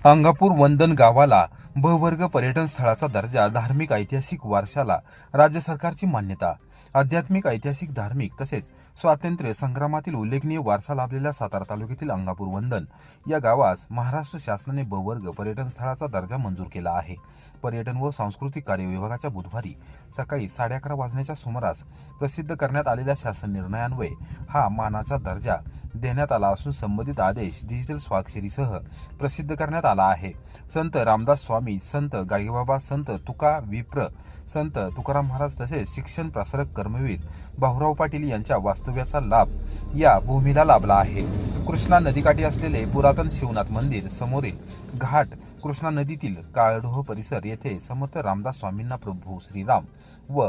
अंगापूर वंदन गावाला ब वर्ग पर्यटन स्थळाचा दर्जा, धार्मिक ऐतिहासिक वारशाला राज्य सरकारची मान्यता. आध्यात्मिक, ऐतिहासिक, धार्मिक तसेच स्वातंत्र्य संग्रामातील उल्लेखनीय वारसा लाभलेल्या सातारा तालुक्यातील अंगापूर वंदन या गावास महाराष्ट्र शासनाने ब वर्ग पर्यटन स्थळाचा दर्जा मंजूर केला आहे. पर्यटन व सांस्कृतिक कार्य विभागाच्या बुधवारी सकाळी 11:30 वाजण्याच्या सुमारास प्रसिद्ध करण्यात आलेल्या शासन निर्णयान्वये हा मानाचा दर्जा देण्यात आला असून संबंधित आदेश डिजिटल स्वाक्षरीसह प्रसिद्ध करण्यात आला आहे. संत रामदास स्वामी, संत गाडगेबाबा, संत तुका विप्र, संत तुकाराम महाराज तसेच शिक्षण प्रसारक कर्मवीर भाऊराव पाटील यांच्या वास्तव्याचा लाभ या भूमीला लाभला आहे. कृष्णा नदीकाठी असलेले पुरातन शिवनाथ मंदिर समोरील घाट, कृष्णा नदीतील काळढोह परिसर येथे समर्थ रामदास स्वामींना प्रभू श्रीराम व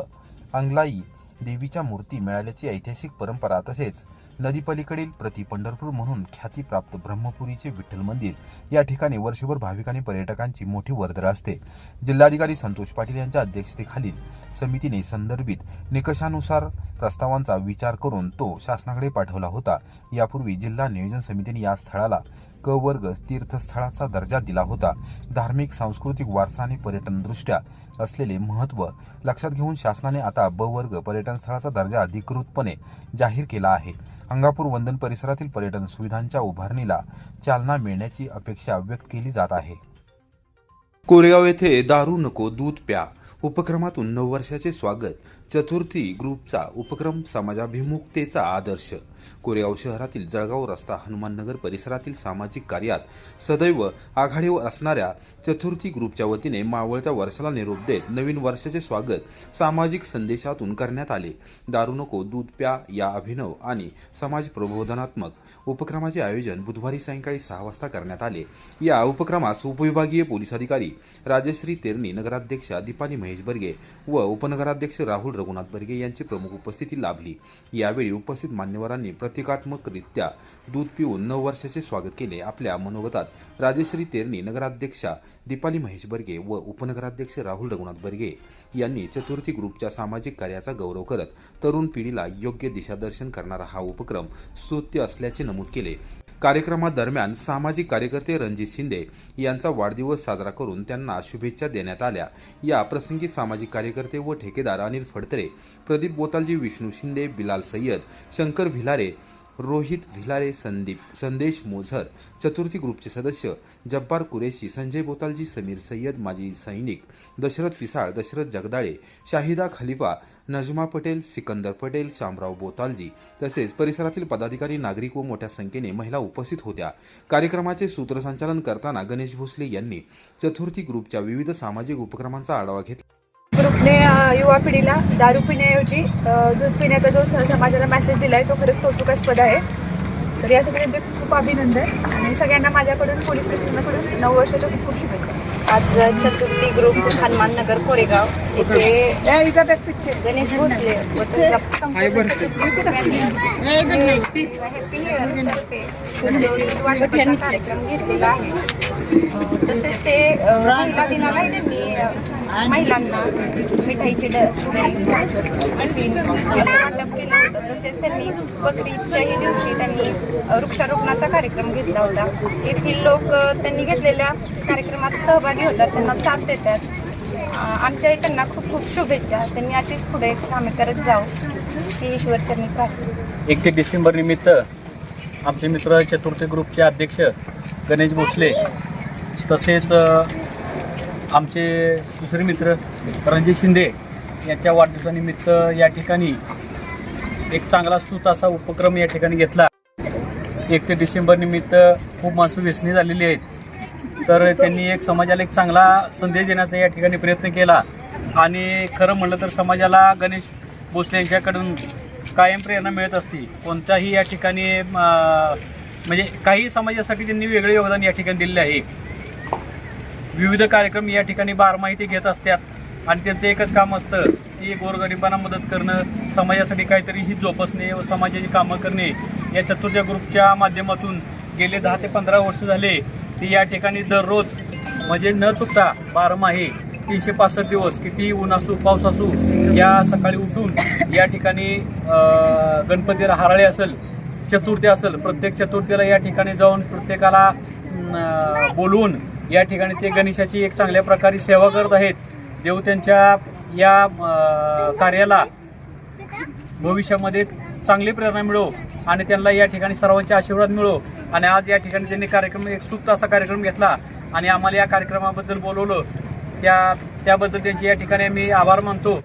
अंगलाई देवीच्या मूर्ती मिळाल्याची ऐतिहासिक परंपरा तसेच नदीपलीकडील प्रति पंढरपूर म्हणून ख्यातीप्राप्त ब्रह्मपुरीचे विठ्ठल मंदिर या ठिकाणी वर्षभर भाविक आणि पर्यटकांची मोठी वर्दळ असते. जिल्हाधिकारी संतोष पाटील यांच्या अध्यक्षतेखालील समितीने संदर्भित निकषानुसार प्रस्तावांचा विचार करून तो शासनाकडे पाठवला होता. यापूर्वी जिल्हा नियोजन समितीने या स्थळाला क वर्ग तीर्थस्थळाचा दर्जा दिला होता. धार्मिक, सांस्कृतिक वारसा आणि पर्यटनदृष्ट्या असलेले महत्त्व लक्षात घेऊन शासनाने आता ब वर्ग पर्यटन स्थळाचा दर्जा अधिकृतपणे जाहीर केला आहे. अंगापूर वंदन परिसरातील पर्यटन सुविधांच्या उभारणीला चालना मिळण्याची अपेक्षा व्यक्त केली जात आहे. कोरेगाव येथे दारू नको दूध प्या उपक्रमातून 9 वर्षाचे स्वागत. चतुर्थी ग्रुपचा उपक्रम समाजाभिमुखतेचा आदर्श. कोरेगाव शहरातील जळगाव रस्ता हनुमाननगर परिसरातील सामाजिक कार्यात सदैव आघाडीवर असणाऱ्या चतुर्थी ग्रुपच्या वतीने मावळत्या वर्षाला निरोप देत नवीन वर्षाचे स्वागत सामाजिक संदेशातून करण्यात आले. दारू नको दूध प्या या अभिनव आणि समाज प्रबोधनात्मक उपक्रमाचे आयोजन बुधवारी सायंकाळी 6 वाजता करण्यात आले. या उपक्रमास उपविभागीय पोलीस अधिकारी राजश्री तेरणी, नगराध्यक्षा दीपाली महेश बर्गे व उपनगराध्यक्ष राहुल रघुनाथ बर्गे यांची प्रमुख उपस्थिती लाभली. यावेळी उपस्थित मान्यवरांनी प्रतिकात्मकरित्या दूध पिऊन 9 वर्षाचे स्वागत केले. आपल्या मनोगतात राजश्री तेरणी, नगराध्यक्षा दीपाली महेश बर्गे व उपनगराध्यक्ष राहुल रघुनाथ बर्गे यांनी चतुर्थी ग्रुपच्या सामाजिक कार्याचा गौरव करत तरुण पिढीला योग्य दिशादर्शन करणारा हा उपक्रम स्तुत्य असल्याचे नमूद केले. कार्यक्रमादरम्यान सामाजिक कार्यकर्ते रणजित शिंदे यांचा वाढदिवस साजरा करून त्यांना शुभेच्छा देण्यात आल्या. या प्रसंगी सामाजिक कार्यकर्ते व ठेकेदार अनिल फडतरे, प्रदीप बोतालजी, विष्णू शिंदे, बिलाल सय्यद, शंकर भिलारे, रोहित भिलारे, संदेश मोझर, चतुर्थी ग्रुपचे सदस्य जब्बार कुरेशी, संजय बोतालजी, समीर सय्यद, माजी सैनिक दशरथ फिसाळ, दशरथ जगदाळे, शाहिदा खलिफा, नजमा पटेल, सिकंदर पटेल, शामराव बोतालजी तसेच परिसरातील पदाधिकारी, नागरिक व मोठ्या संख्येने महिला उपस्थित होत्या. कार्यक्रमाचे सूत्रसंचालन करताना गणेश भोसले यांनी चतुर्थी ग्रुपच्या विविध सामाजिक उपक्रमांचा आढावा घेतला. ग्रुपने युवा पिढीला दारू पिण्याऐवजी दूध पिण्याचा जो समाजाला मेसेज दिलाय तो खरंच कौतुकास्पद आहे. तर यासाठी त्यांचे खूप अभिनंदन आणि सगळ्यांना माझ्याकडून पोलीस प्रशासनाकडून 9 वर्षाच्या खूप खूप शुभेच्छा. आज चतुर्थी ग्रुप हनुमाननगर कोरेगाव येथे गणेश भोसले व त्यांच्या संपूर्ण कार्यक्रम घेतलेला आहे. तसेच ते महिला दिनाला त्यांनी महिलांना मिठाईची टिफिन असं वाटप केलं होतं. तसेच त्यांनी बकरीच्याही दिवशी त्यांनी वृक्षारोपणाचा कार्यक्रम घेतला होता. येथील लोक त्यांनी घेतलेल्या कार्यक्रमात सहभागी होतात, त्यांना साथ देतात. आमच्या त्यांना खूप खूप शुभेच्छा. त्यांनी अशीच पुढे कामे करत जाऊ ही ईश्वरचरणी प्रार्थना. 1 डिसेंबर निमित्त आमचे मित्र चतुर्थी ग्रुपचे अध्यक्ष गणेश भोसले तसेच आमचे दुसरे मित्र रणजित शिंदे यांच्या वाढदिवसानिमित्त या ठिकाणी एक चांगला स्तुत असा उपक्रम या ठिकाणी घेतला. 1 डिसेंबर निमित्त खूप माणसं व्यसनी झालेली आहेत, तर त्यांनी एक समाजाला एक चांगला संदेश देण्याचा या ठिकाणी प्रयत्न केला. आणि खरं म्हणलं तर समाजाला गणेश भोसले यांच्याकडून कायम प्रेरणा मिळत असते. कोणत्याही या ठिकाणी म्हणजे काही समाजासाठी त्यांनी वेगळे योगदान या ठिकाणी दिलेले आहे. विविध कार्यक्रम या ठिकाणी बारमाही ते घेत असतात आणि त्यांचं एकच काम असतं की गोरगरिबांना मदत करणं, समाजासाठी काहीतरी ही जोपासणे व समाजाची कामं करणे. या चतुर्थी ग्रुपच्या माध्यमातून गेले 10 ते 15 वर्ष झाले ती या ठिकाणी दररोज म्हणजे न चुकता बारमाही 365 दिवस किती ऊन असू पाऊस असू या सकाळी उठून या ठिकाणी गणपतीला हराळे असेल, चतुर्थी असेल, प्रत्येक चतुर्थीला या ठिकाणी जाऊन प्रत्येकाला बोलवून या ठिकाणी ते गणेशाची एक चांगल्या प्रकारे सेवा करत आहेत. देव त्यांच्या या कार्याला भविष्यामध्ये चांगली प्रेरणा मिळो आणि त्यांना या ठिकाणी सर्वांचे आशीर्वाद मिळो. आणि आज या ठिकाणी त्यांनी कार्यक्रम एक सुप्त असा कार्यक्रम घेतला आणि आम्हाला या कार्यक्रमाबद्दल बोलवलं, त्याबद्दल त्यांचे या ठिकाणी आम्ही आभार मानतो.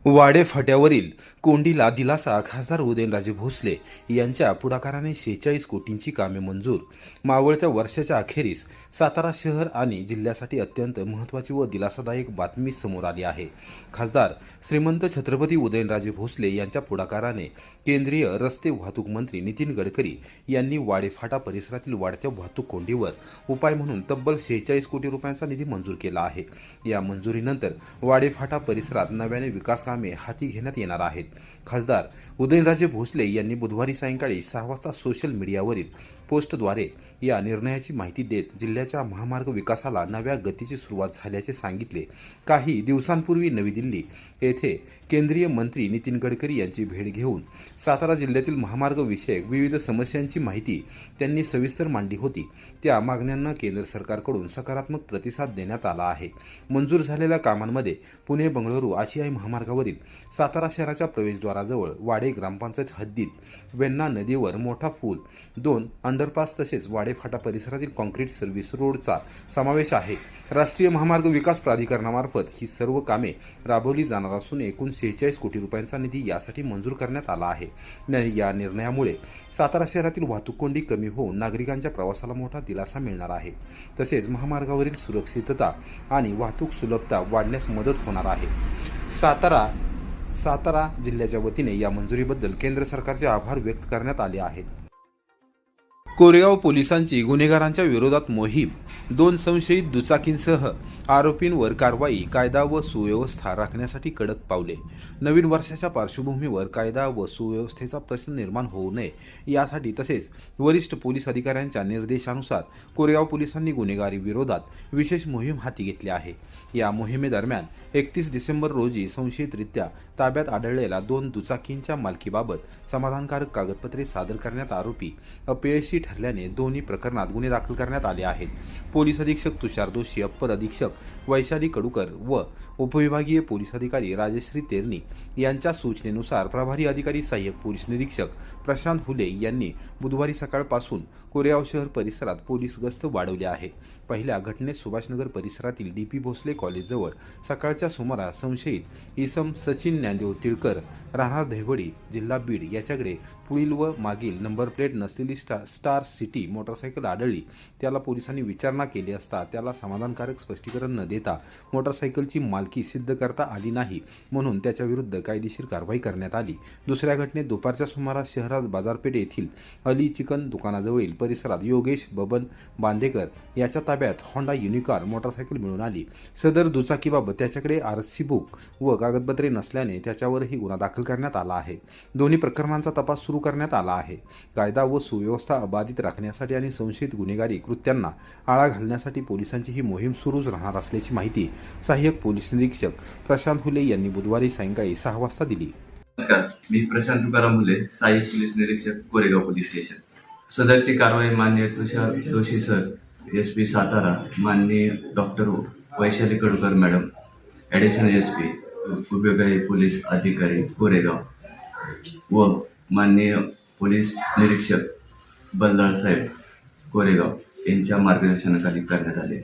वाडे फाट्यावरील कोंडीला दिलासा. खासदार उदयनराजे भोसले यांच्या पुढाकाराने 46 कोटींची कामे मंजूर. मावळत्या वर्षाच्या अखेरीस सातारा शहर आणि जिल्ह्यासाठी अत्यंत महत्त्वाची व दिलासादायक बातमी समोर आली आहे. खासदार श्रीमंत छत्रपती उदयनराजे भोसले यांच्या पुढाकाराने केंद्रीय रस्ते वाहतूक मंत्री नितीन गडकरी यांनी वाडे फाटा परिसरातील वाढत्या वाहतूक कोंडीवर उपाय म्हणून तब्बल 46 कोटी रुपयांचा निधी मंजूर केला आहे. या मंजुरीनंतर वाडे फाटा परिसरात नव्याने विकास कामे हाती घेण्यात येणार आहेत. खासदार उदयनराजे भोसले यांनी बुधवारी सायंकाळी 6 वाजता सोशल मीडियावरील पोस्टद्वारे या निर्णयाची माहिती देत जिल्ह्याच्या महामार्ग विकासाला नव्या गतीची सुरुवात झाल्याचे सांगितले. काही दिवसांपूर्वी नवी दिल्ली येथे केंद्रीय मंत्री नितीन गडकरी यांची भेट घेऊन सातारा जिल्ह्यातील महामार्ग विषयक विविध समस्यांची माहिती त्यांनी सविस्तर मांडली होती. त्या मागण्यांना केंद्र सरकारकडून सकारात्मक प्रतिसाद देण्यात आला आहे. मंजूर झालेल्या कामांमध्ये पुणे बंगळुरू आशियाई महामार्गावरील सातारा शहराच्या प्रवेशद्वाराजवळ वाडे ग्रामपंचायत हद्दीत वेण्णा नदीवर मोठा पूल, 2 अंडरपास तसेच वाडे फाटा परिसरातील कॉन्क्रीट सर्व्हिस रोडचा समावेश आहे. राष्ट्रीय महामार्ग विकास प्राधिकरणामार्फत ही सर्व कामे राबवली जाणार असून एकूण 46 कोटी रुपयांचा निधी यासाठी मंजूर करण्यात आला आहे. या निर्णयामुळे सातारा शहरातील वाहतूक कोंडी कमी होऊन नागरिकांच्या प्रवासाला मोठा दिलासा मिळणार आहे. तसेच महामार्गावरील सुरक्षितता आणि वाहतूक सुलभता वाढण्यास मदत होणार आहे. सातारा जिल्ह्याच्या वतीने या मंजुरीबद्दल केंद्र सरकारचे आभार व्यक्त करण्यात आले आहेत. कोरेगाव पोलिसांची गुन्हेगारांच्या विरोधात मोहीम. 2 संशयित दुचाकींसह आरोपींवर कारवाई. कायदा व सुव्यवस्था राखण्यासाठी कडक पावले. नवीन वर्षाच्या पार्श्वभूमीवर कायदा व सुव्यवस्थेचा प्रश्न निर्माण होऊ नये यासाठी तसेच वरिष्ठ पोलीस अधिकाऱ्यांच्या निर्देशानुसार कोरेगाव पोलिसांनी गुन्हेगारी विरोधात विशेष मोहीम हाती घेतली आहे. या मोहिमेदरम्यान 31 डिसेंबर रोजी संशयितरित्या ताब्यात आढळलेल्या 2 दुचाकींच्या मालकीबाबत समाधानकारक कागदपत्रे सादर करण्यात आरोपी अपयशी ठरल्याने दोन्ही प्रकरणात गुन्हे दाखल करण्यात आले आहेत. पोलीस अधीक्षक तुषार दोशी, अप्पर अधीक्षक वैशाली कडूकर व उपविभागीय पोलीस अधिकारी राजश्री तेरणी यांच्या सूचनेनुसार प्रभारी अधिकारी सहाय्यक पोलीस निरीक्षक प्रशांत हुले यांनी बुधवारी सकाळपासून कोरेगाव शहर परिसरात पोलीस गस्त वाढवली आहे. पहिल्या घटनेत सुभाषनगर परिसरातील DP भोसले कॉलेजजवळ सकाळच्या सुमारास संशयित इसम सचिन ज्ञानदेव तिळकर राहणार दहिवडी जिल्हा बीड याच्याकडे पुढील व मागील नंबर प्लेट नसलेली स्टार सिटी मोटरसायकल आढळली. त्याला पोलिसांनी विचारणा केली असता त्याला समाधानकारक स्पष्टीकरण न देता मोटरसायकलची मालकी सिद्ध करता आली नाही, म्हणून त्याच्याविरुद्ध कायदेशीर कारवाई करण्यात आली. दुसऱ्या घटनेत दुपारच्या सुमारास शहरात बाजारपेठ येथील अली चिकन दुकानाजवळील परिसरात योगेश बबन बांदेकर याच्या ताब्यात होंडा युनिकॉर्न मोटरसायकल मिळून आली. सदर दुचाकीबाबत त्याच्याकडे RC बुक व कागदपत्रे नसल्याने त्याच्यावरही गुन्हा दाखल करण्यात आला आहे. दोन्ही प्रकरणांचा तपास सुरू करण्यात आला आहे. कायदा व सुव्यवस्था अबाधित राखण्यासाठी आणि संशयित गुन्हेगारी कृत्यांना आळा घालण्यासाठी पोलिसांची ही मोहीम सुरूच राहणार असल्याची माहिती सहाय्यक पोलीस निरीक्षक प्रशांत हुले यांनी बुधवारी सायंकाळी 6 वाजता दिली. नमस्कार, मी प्रशांत तुकाराम हुले, सहाय्यक पोलीस निरीक्षक कोरेगाव पोलीस स्टेशन. सदरची कारवाई माननीय तुषार दोशी सर, SP सातारा, माननीय doctor Vaishali Kadukar madam, additional SP उपविभागीय पोलीस अधिकारी कोरेगाव व माननीय पोलीस निरीक्षक बल्लाळ साहेब कोरेगाव यांच्या मार्गदर्शनाखाली करण्यात आले.